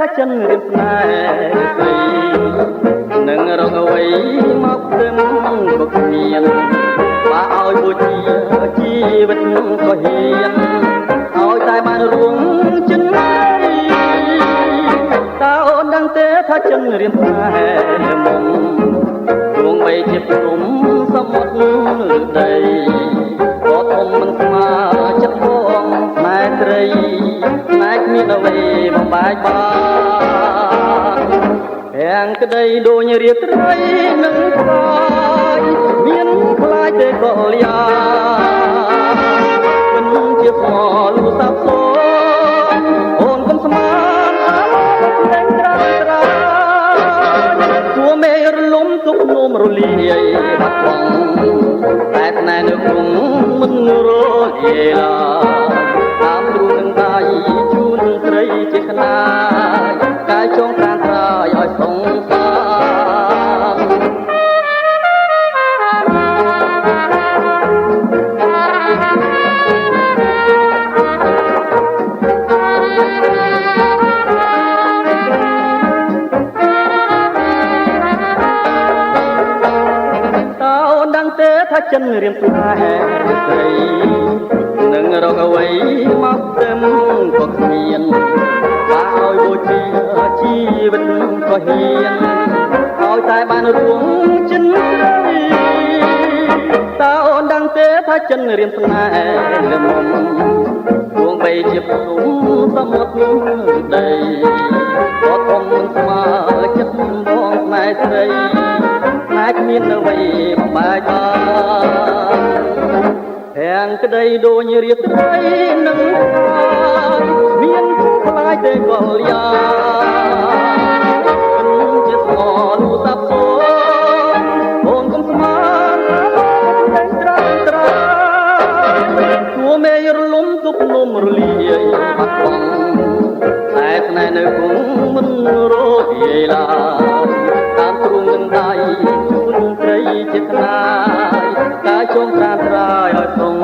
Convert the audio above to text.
ថាចិនរៀមស្នេហ៍ស្រីនឹងរកអ្វីមកទឹមក៏គ្មានបើឲ្យបូជាជីវិតក៏ហ៊ានឲ្យតែបានរួមចិនតើអូនដឹងទេថាចិនរៀមស្នេហ៍មុំរួងបីជាព្រំសមុទ្រឬដីក៏ធំមិនស្មើចិត្តបងស្នេហ៍ត្រីស្នេហ៍គ្មានអ្វីបំបែកបានទាំងក្តីដូចរៀបត្រីនឹងខ្លាយមានខ្លាយទេក៏លៀមិនជាស្មោលូសាប់សូនអូនកុំស្មានអាលែងត្រាំត្រាគួមេរលំទុកនោមរលាយបាត់បង់តែស្នេហ៍នៅគុំមិនរលាយតាមទ្រូងនឹងដៃជូនត្រីជាខ្នាយកាយចងប្រានត្រាយឲ្យសងសាទេថាចិនរៀមស្នេហ៍ស្រីនឹងរកអ្វីមកទឹមក៏គ្មានបើឲ្យបូជាជីវិតក៏ហ៊ានឲ្យតែបានរួមចិនស្រីតើអូនដឹងទេថាចិនរៀមស្នេហ៍ល្មមរួងបីជាព្រំសមុទ្រដីក៏ធំមិនស្មើចិត្តបងស្នេហ៍ស្រីតែគ្មានអ្វីបំបែកបានទាំងក្តីដូចរៀបត្រីនឹងមានខ្លាយទេក៏លៀជាស្មោលូសាប់សូនអូនកុំស្មានតែត្រាំត្រាគួមេរលំទុកនំរលាយបាត់បង់តែស្នេហ៍នៅគុំមិនរលាយឡើយតាមទ្រូងនឹងដៃជូនត្រីជាខ្នាយកាយចងត្រាត្រាយឲ្យសង